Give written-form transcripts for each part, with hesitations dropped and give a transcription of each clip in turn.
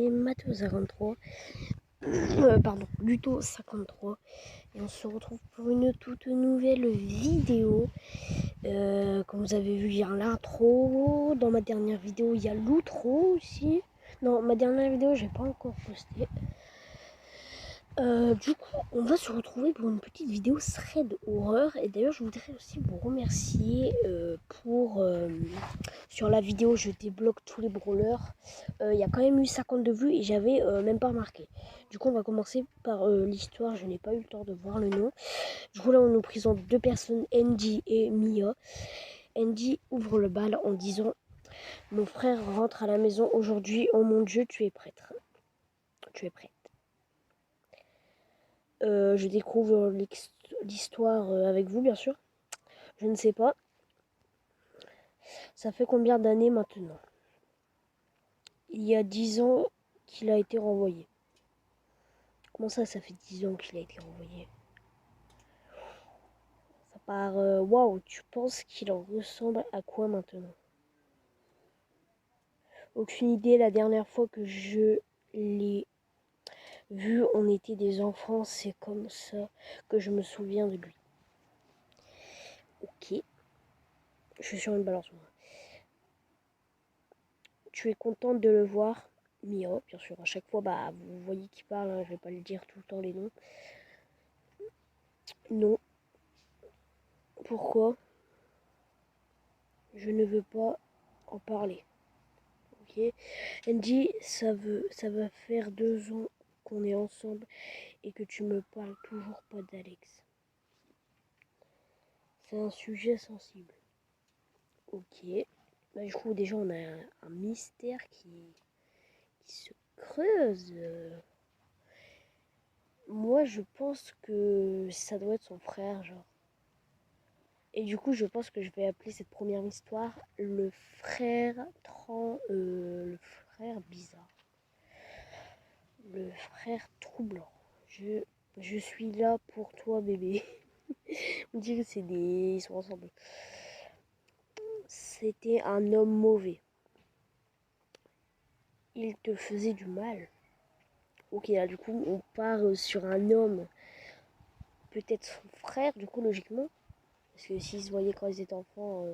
c'est Mathéo53, pardon, Luto53, et on se retrouve pour une toute nouvelle vidéo. Comme vous avez vu, il y a l'intro, dans ma dernière vidéo, il y a l'outro aussi. Non, ma dernière vidéo, j'ai pas encore posté. Du coup, on va se retrouver pour une petite vidéo thread horreur. Et d'ailleurs, je voudrais aussi vous remercier pour... sur la vidéo, je débloque tous les brawlers. Il y a quand même eu 52 vues et j'avais même pas remarqué. Du coup, on va commencer par l'histoire. Je n'ai pas eu le temps de voir le nom. Du coup, là, on nous présente deux personnes, Andy et Mia. Andy ouvre le bal en disant « Mon frère rentre à la maison aujourd'hui. Oh mon Dieu, tu es prête. Tu es prête. » Je découvre l'histoire avec vous, bien sûr. Je ne sais pas. Ça fait combien d'années maintenant? Il y a 10 ans qu'il a été renvoyé. Comment ça fait 10 ans qu'il a été renvoyé? Ça part... Waouh, tu penses qu'il en ressemble à quoi maintenant? Aucune idée, la dernière fois que je l'ai vu, on était des enfants, c'est comme ça que je me souviens de lui. Ok. Je suis sur une balance, moi. Tu es contente de le voir? Mia, bien sûr. À chaque fois, bah, vous voyez qui parle, hein, je vais pas le dire tout le temps les noms. Non. Pourquoi? Je ne veux pas en parler. Ok. Andy, ça va faire 2 ans qu'on est ensemble et que tu me parles toujours pas d'Alex. C'est un sujet sensible. Ok. Bah, du coup, déjà, on a un mystère qui se creuse. Moi, je pense que ça doit être son frère, genre. Et du coup, je pense que je vais appeler cette première histoire le frère bizarre. Le frère troublant. Je suis là pour toi, bébé. On dirait que ils sont ensemble. C'était un homme mauvais. Il te faisait du mal. Ok, là, du coup, on part sur un homme. Peut-être son frère, du coup, logiquement. Parce que s'ils se voyaient quand ils étaient enfants,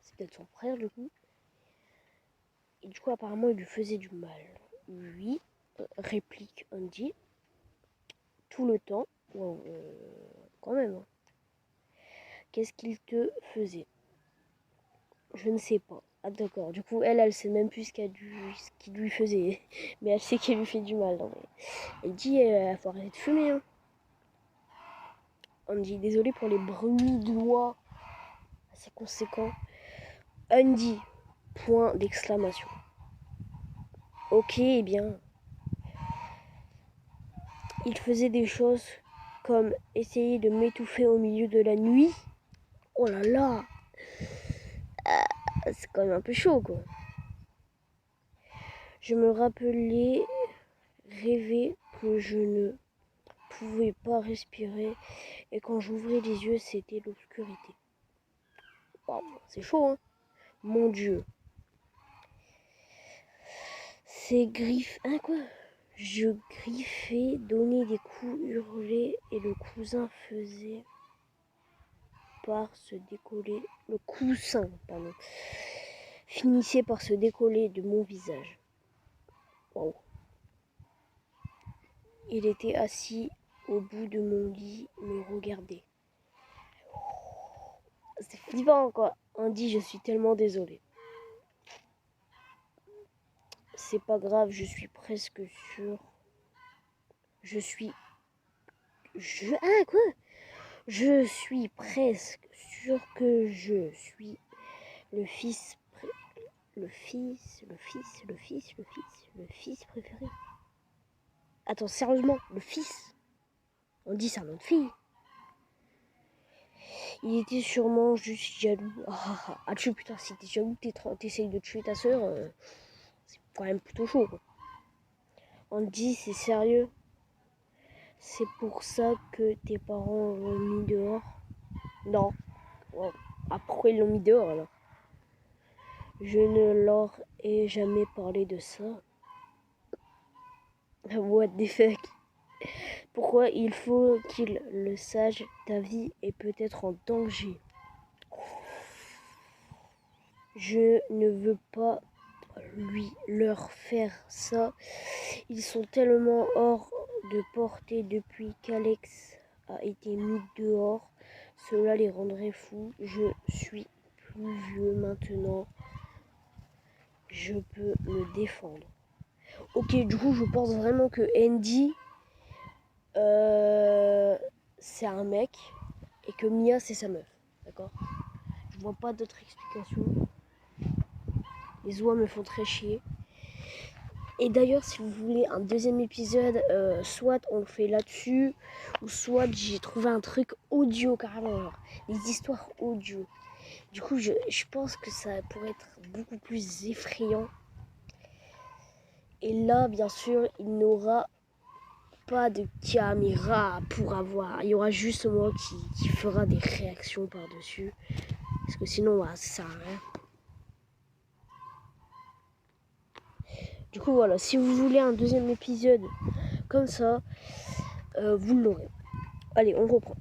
c'est peut-être son frère, du coup. Et du coup, apparemment, il lui faisait du mal. Oui, réplique Andy. Tout le temps. Wow, quand même. Hein. Qu'est-ce qu'il te faisait? Je ne sais pas. Ah d'accord, du coup, elle sait même plus ce qu'il lui faisait. Mais elle sait qu'il lui fait du mal. Non, mais... Elle dit, faut arrêter de fumer. Hein. Andy, désolé pour les bruits de doigts assez conséquents. Andy, point d'exclamation. Ok, eh bien. Il faisait des choses comme essayer de m'étouffer au milieu de la nuit. Oh là là, c'est quand même un peu chaud quoi. Je me rappelais rêver que je ne pouvais pas respirer et quand j'ouvrais les yeux c'était l'obscurité. Wow, c'est chaud hein. Mon Dieu. Ces griffes... Hein quoi? Je griffais, donnais des coups, hurlais et le cousin faisait par se décoller... Le coussin, pardon. Finissait par se décoller de mon visage. Wow. Il était assis au bout de mon lit, me regardait. C'est flippant quoi. Andy, je suis tellement désolée. C'est pas grave, je suis presque sûre. Ah quoi? Je suis presque sûre que je suis le fils préféré. Attends, sérieusement, le fils? On dit c'est un nom de fille. Il était sûrement juste jaloux. Ah tu putain, si t'es jaloux, t'essayes de tuer ta soeur, c'est quand même plutôt chaud. Quoi. On dit c'est sérieux. C'est pour ça que tes parents l'ont mis dehors. Non. Oh. Ah pourquoi ils l'ont mis dehors alors? Je ne leur ai jamais parlé de ça. What the fuck? Pourquoi il faut qu'il le sache? Ta vie est peut-être en danger. Je ne veux pas leur faire ça. Ils sont tellement hors de portée depuis qu'Alex a été mis dehors. Cela les rendrait fous. Je suis plus vieux maintenant. Je peux me défendre. Ok, du coup, je pense vraiment que Andy, c'est un mec et que Mia, c'est sa meuf. D'accord? Je vois pas d'autres explications. Les oies me font très chier. Et d'ailleurs, si vous voulez un deuxième épisode, soit on le fait là-dessus, ou soit j'ai trouvé un truc audio carrément, genre des histoires audio. Du coup, je pense que ça pourrait être beaucoup plus effrayant. Et là, bien sûr, il n'aura pas de caméra pour avoir. Il y aura juste moi qui fera des réactions par-dessus. Parce que sinon, ça sert à rien. Du coup, voilà, si vous voulez un deuxième épisode comme ça, vous l'aurez. Allez, on reprend.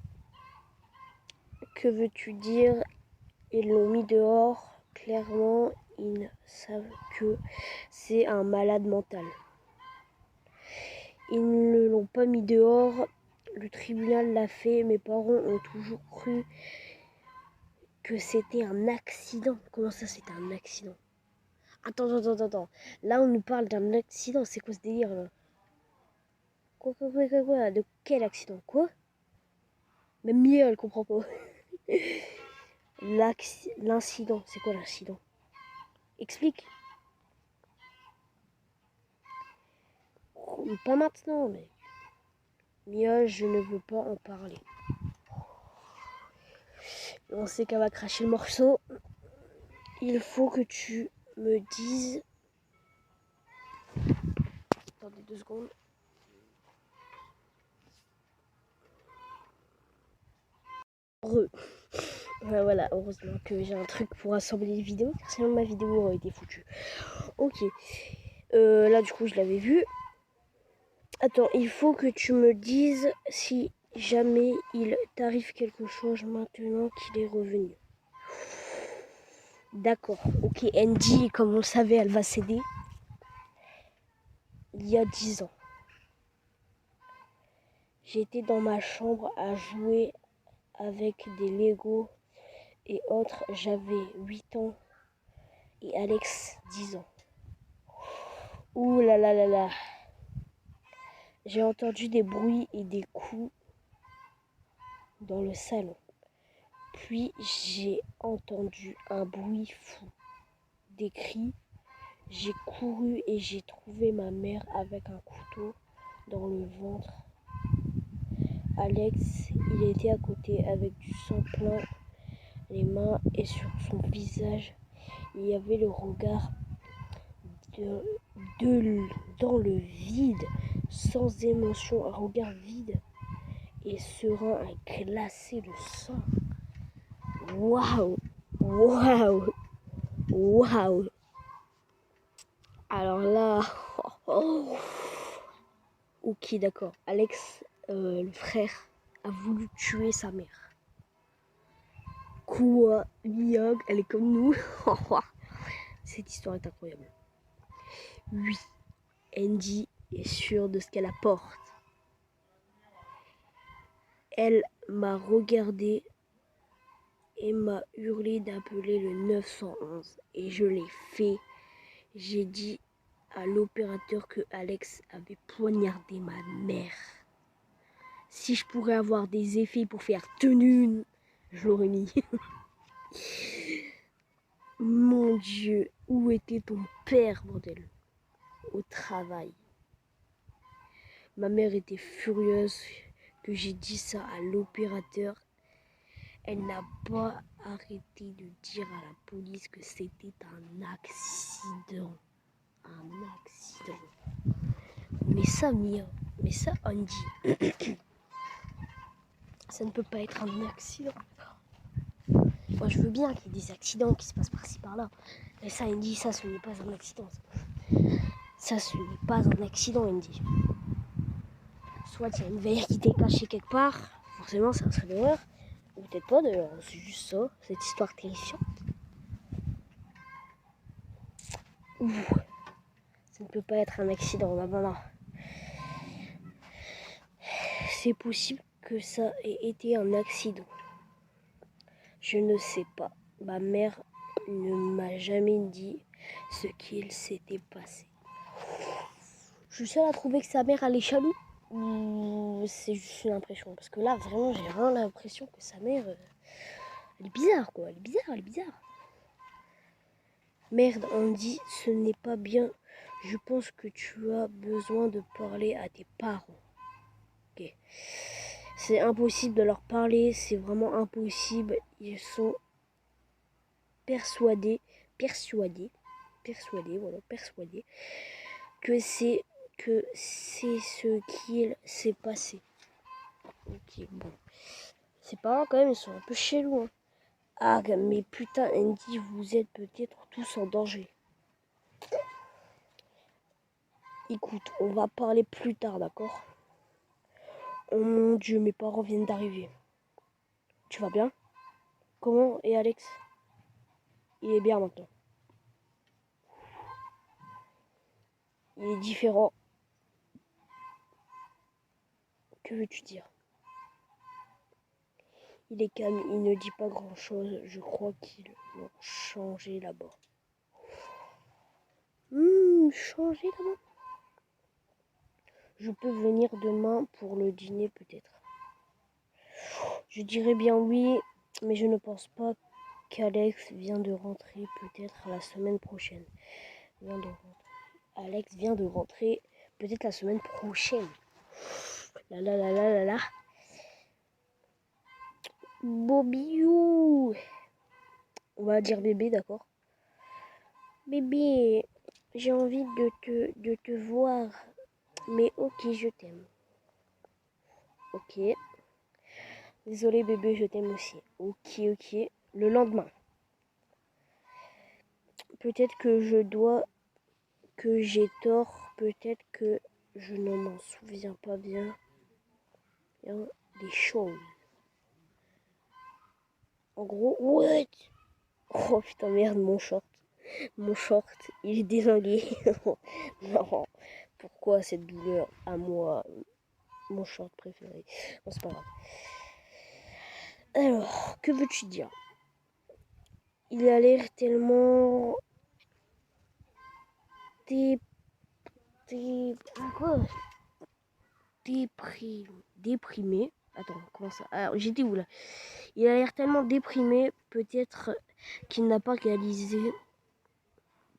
Que veux-tu dire? Ils l'ont mis dehors. Clairement, ils savent que c'est un malade mental. Ils ne l'ont pas mis dehors. Le tribunal l'a fait. Mes parents ont toujours cru que c'était un accident. Comment ça, c'était un accident? Attends. Là, on nous parle d'un accident. C'est quoi ce délire, là? Quoi? De quel accident? Quoi? Même Mia, elle comprend pas. L'incident. C'est quoi l'incident? Explique. Pas maintenant, mais... Mia, je ne veux pas en parler. On sait qu'elle va cracher le morceau. Il faut que tu me dises... Attendez 2 secondes. Voilà, heureusement que j'ai un truc pour assembler les vidéos, car sinon ma vidéo aurait été foutue. Ok. Là, du coup, je l'avais vu. Attends, il faut que tu me dises si jamais il t'arrive quelque chose maintenant qu'il est revenu. D'accord. Ok, Andy, comme on le savait, elle va céder. Il y a 10 ans. J'étais dans ma chambre à jouer avec des Lego et autres. J'avais 8 ans et Alex 10 ans. Ouh là là là là. J'ai entendu des bruits et des coups dans le salon. Puis j'ai entendu un bruit fou, des cris. J'ai couru et j'ai trouvé ma mère avec un couteau dans le ventre. Alex, il était à côté avec du sang plein les mains et sur son visage, il y avait le regard dans le vide, sans émotion, un regard vide et serein à glacer le sang. Waouh! Alors là, ok, d'accord. Alex, le frère, a voulu tuer sa mère. Quoi? Mia, elle est comme nous. Cette histoire est incroyable. Oui, Andy est sûre de ce qu'elle apporte. Elle m'a regardé et m'a hurlé d'appeler le 911 et je l'ai fait. J'ai dit à l'opérateur que Alex avait poignardé ma mère. Si je pourrais avoir des effets pour faire tenue, je l'aurais mis. Mon Dieu, où était ton père, bordel? Au travail. Ma mère était furieuse que j'ai dit ça à l'opérateur. Elle n'a pas arrêté de dire à la police que c'était un accident. Un accident. Mais ça, Mia, mais ça, Andy, ça ne peut pas être un accident. Moi, je veux bien qu'il y ait des accidents qui se passent par-ci par-là. Mais ça, Andy, ça, ce n'est pas un accident. Ça, ce n'est pas un accident, Andy. Soit il y a une vérité cachée quelque part, forcément ça serait l'horreur. Ou peut-être pas d'ailleurs, c'est juste ça, cette histoire terrifiante. Ouh, ça ne peut pas être un accident, là, non. C'est possible que ça ait été un accident. Je ne sais pas. Ma mère ne m'a jamais dit ce qu'il s'était passé. Je suis seule à trouver que sa mère allait jaloux. Ou c'est juste une impression. Parce que là, vraiment, j'ai vraiment l'impression que sa mère... elle est bizarre, quoi. Elle est bizarre. Merde, on dit, ce n'est pas bien. Je pense que tu as besoin de parler à tes parents. Ok. C'est impossible de leur parler. C'est vraiment impossible. Ils sont persuadés que c'est ce qu'il s'est passé. Ok, bon. Ses parents, quand même, ils sont un peu chelous. Hein. Ah, mais putain, Andy, vous êtes peut-être tous en danger. Écoute, on va parler plus tard, d'accord? Oh mon Dieu, mes parents viennent d'arriver. Tu vas bien? Comment est Alex? Il est bien maintenant. Il est différent. Que veux-tu dire? Il est calme, il ne dit pas grand-chose. Je crois qu'ils l'ont changé là-bas. Changé là-bas? Je peux venir demain pour le dîner peut-être. Je dirais bien oui, mais je ne pense pas qu'Alex vient de rentrer peut-être la semaine prochaine. Alex vient de rentrer peut-être la semaine prochaine. Là. Bobiou. On va dire bébé, d'accord? Bébé, j'ai envie de te voir. Mais ok, je t'aime. Ok. Désolé bébé, je t'aime aussi. Ok. Le lendemain. Peut-être que que j'ai tort. Peut-être que je ne m'en souviens pas bien des choses. En gros, what? Oh putain, merde, mon short. Mon short, il est désingué. Non, pourquoi cette douleur à moi? Mon short préféré. Bon, c'est pas grave. Alors, que veux-tu dire? Il a l'air tellement... Quoi? Déprimé. Attends, comment ça? Alors, j'étais où là? Il a l'air tellement déprimé, peut-être qu'il n'a pas réalisé,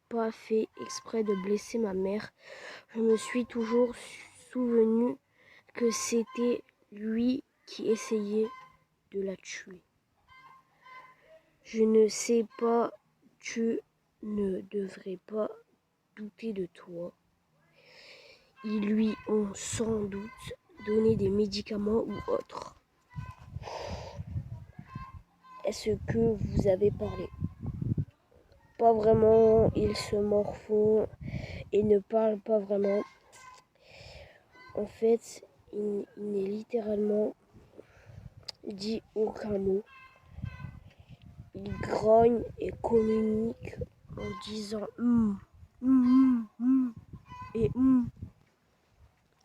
pas fait exprès de blesser ma mère. Je me suis toujours souvenu que c'était lui qui essayait de la tuer. Je ne sais pas, tu ne devrais pas douter de toi. Ils lui ont sans doute donné des médicaments ou autres. Est-ce que vous avez parlé? Pas vraiment, ils se morfondent et ne parlent pas vraiment. En fait, il n'est littéralement dit aucun mot. Il grogne et communique en disant et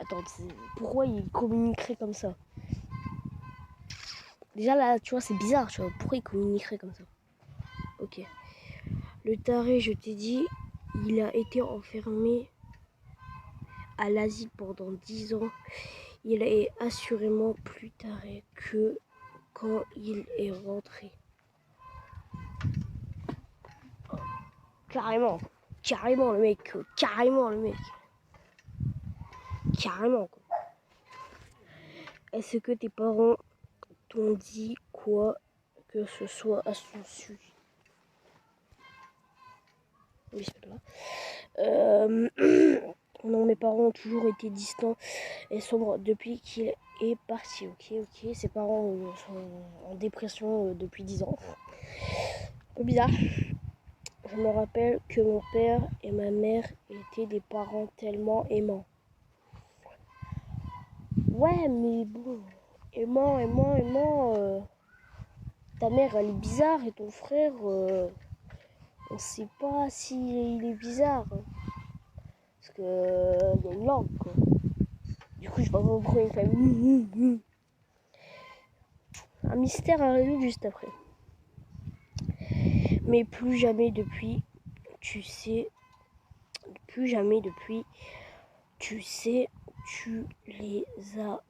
Attends, pourquoi il communiquerait comme ça? Déjà là, tu vois, c'est bizarre, tu vois. Pourquoi il communiquerait comme ça? Ok. Le taré, je t'ai dit, il a été enfermé à l'asile pendant 10 ans. Il est assurément plus taré que quand il est rentré. Carrément le mec, carrément. Quoi. Est-ce que tes parents t'ont dit quoi que ce soit à son sujet? Oui, c'est là. Non, mes parents ont toujours été distants et sombres depuis qu'il est parti. Ok. Ses parents sont en dépression depuis 10 ans. Un peu bizarre. je me rappelle que mon père et ma mère étaient des parents tellement aimants. Ouais, mais bon, aimant. Ta mère, elle est bizarre et ton frère, on sait pas s'il est bizarre. Parce que il y a une langue, quoi. Du coup, je vais pas pourquoi il fait un mystère à résoudre juste après. Mais plus jamais depuis, tu sais, plus jamais depuis, tu sais, tu les as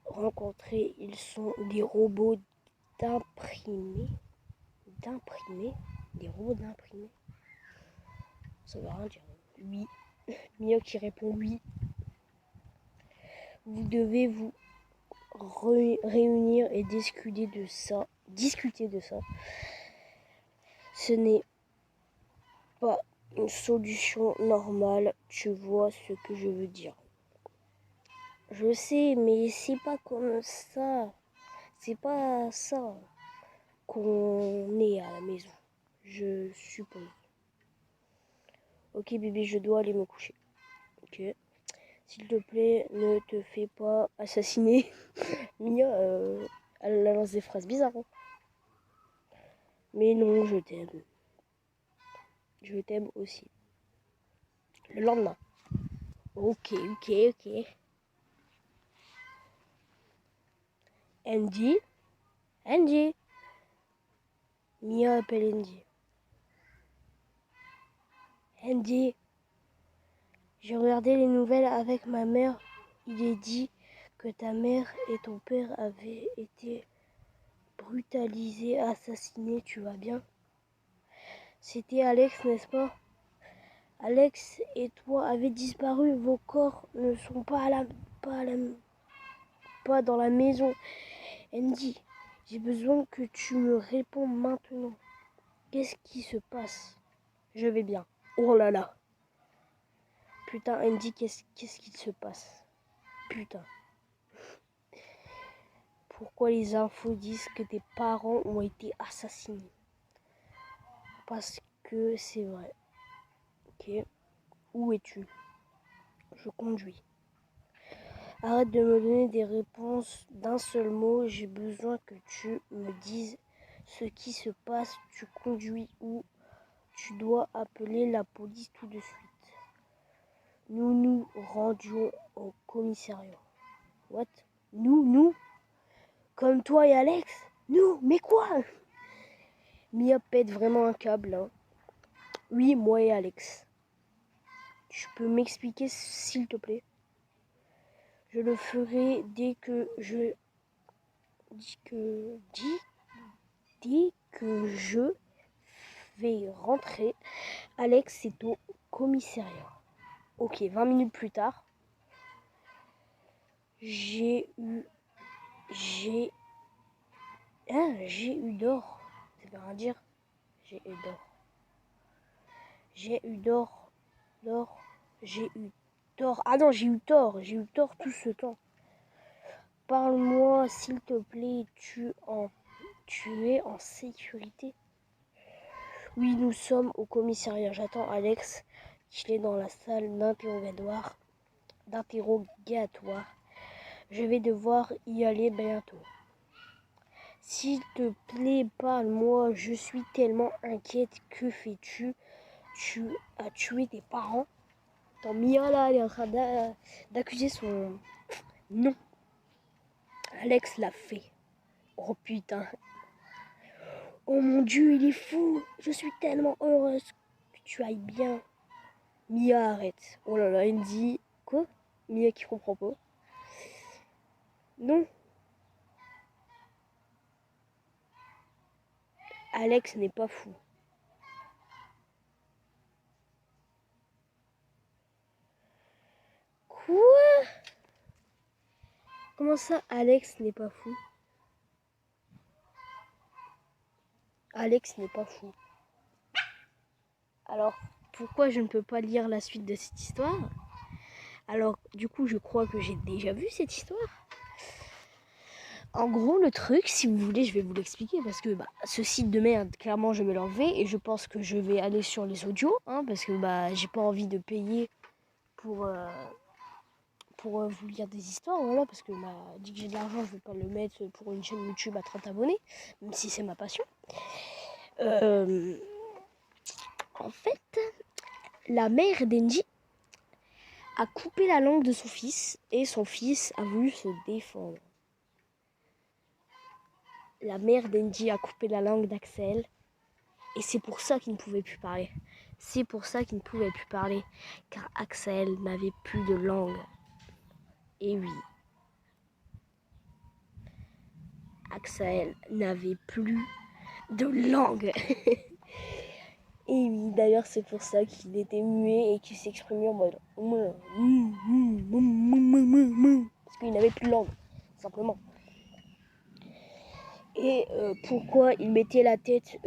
rencontrés. Ils sont des robots d'imprimer. D'imprimer? Des robots d'imprimer? Ça veut rien dire. Oui. Mia qui répond oui. Vous devez vous réunir et discuter de ça. Ce n'est pas une solution normale. Tu vois ce que je veux dire. Je sais, mais c'est pas comme ça. C'est pas ça qu'on est à la maison. Je suppose. Ok bébé, je dois aller me coucher. Ok. S'il te plaît, ne te fais pas assassiner. Mia, elle lance des phrases bizarres. Hein. Mais non, je t'aime. Je t'aime aussi. Le lendemain. Ok. Andy. Mia appelle Andy. Andy. J'ai regardé les nouvelles avec ma mère. Il est dit que ta mère et ton père avaient été brutalisés, assassinés. Tu vas bien? C'était Alex, n'est-ce pas? Alex et toi avez disparu. Vos corps ne sont pas pas dans la maison. Andy, j'ai besoin que tu me réponds maintenant. Qu'est-ce qui se passe? Je vais bien. Oh là là. Putain, Andy, qu'est-ce qui se passe? Putain. Pourquoi les infos disent que tes parents ont été assassinés? Parce que c'est vrai. Ok. Où es-tu? Je conduis. Arrête de me donner des réponses d'un seul mot. J'ai besoin que tu me dises ce qui se passe. Tu conduis où? Tu dois appeler la police tout de suite. Nous nous rendions au commissariat. What? Nous? Comme toi et Alex? Nous? Mais quoi? Mia pète vraiment un câble. Hein. Oui, moi et Alex. Tu peux m'expliquer s'il te plaît? Je le ferai dès que je vais rentrer. Alex est au commissariat. Ok, 20 minutes plus tard. J'ai eu d'or. Ça veut rien dire. J'ai eu d'or. J'ai eu d'or. J'ai eu tort. Ah non, j'ai eu tort. J'ai eu tort tout ce temps. Parle-moi, s'il te plaît. Tu es en sécurité? Oui, nous sommes au commissariat. J'attends Alex. Il est dans la salle d'interrogatoire. Je vais devoir y aller bientôt. S'il te plaît, parle-moi. Je suis tellement inquiète. Que fais-tu? Tu as tué tes parents? Attends, Mia là, elle est en train d'accuser son... Non. Alex l'a fait. Oh putain. Oh mon Dieu, il est fou. Je suis tellement heureuse que tu ailles bien. Mia, arrête. Oh là là, il me dit... Quoi? Mia qui comprend pas. Non. Alex n'est pas fou. Quoi? Comment ça, Alex n'est pas fou? Alex n'est pas fou. Alors, pourquoi je ne peux pas lire la suite de cette histoire? Alors, du coup, je crois que j'ai déjà vu cette histoire. En gros, le truc, si vous voulez, je vais vous l'expliquer parce que ce site de merde, clairement, je vais l'enlever et je pense que je vais aller sur les audios, hein, parce que j'ai pas envie de payer pour, vous lire des histoires, voilà, parce que dit que j'ai de l'argent, je vais pas le mettre pour une chaîne YouTube à 30 abonnés, même si c'est ma passion. En fait, la mère d'Enji a coupé la langue de son fils et son fils a voulu se défendre. La mère d'Enji a coupé la langue d'Axel et c'est pour ça qu'il ne pouvait plus parler. C'est pour ça qu'il ne pouvait plus parler, car Axel n'avait plus de langue. Et oui, Axel n'avait plus de langue. Et oui, d'ailleurs, c'est pour ça qu'il était muet et qu'il s'exprimait en mode parce qu'il n'avait plus de langue, simplement. Et pourquoi il mettait la tête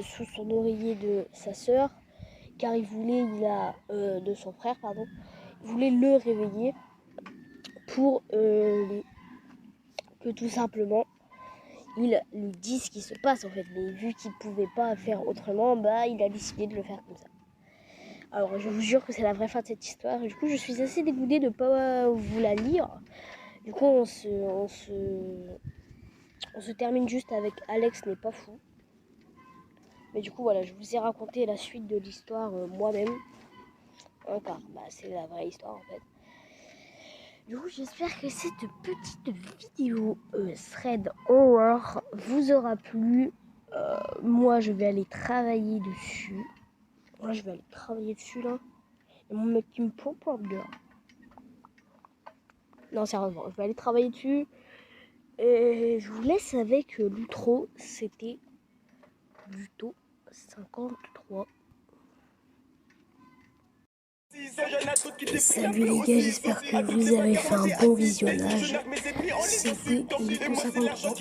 sous son oreiller de sa sœur, car de son frère, pardon, il voulait le réveiller pour que tout simplement il lui dise ce qui se passe en fait. Mais vu qu'il ne pouvait pas faire autrement, il a décidé de le faire comme ça. Alors je vous jure que c'est la vraie fin de cette histoire. Du coup je suis assez dégoûtée de ne pas vous la lire. Du coup on se termine juste avec Alex n'est pas fou. Mais du coup voilà, je vous ai raconté la suite de l'histoire moi-même. Car c'est la vraie histoire en fait. Du coup j'espère que cette petite vidéo thread horror vous aura plu. Moi je vais aller travailler dessus. Là je vais aller travailler dessus là. Et mon mec qui me pompe dehors. Non sérieusement, je vais aller travailler dessus. Et je vous laisse avec l'outro. C'était Luto 53. Salut les gars, j'espère que vous avez fait un bon visionnage. C'était Luto 53.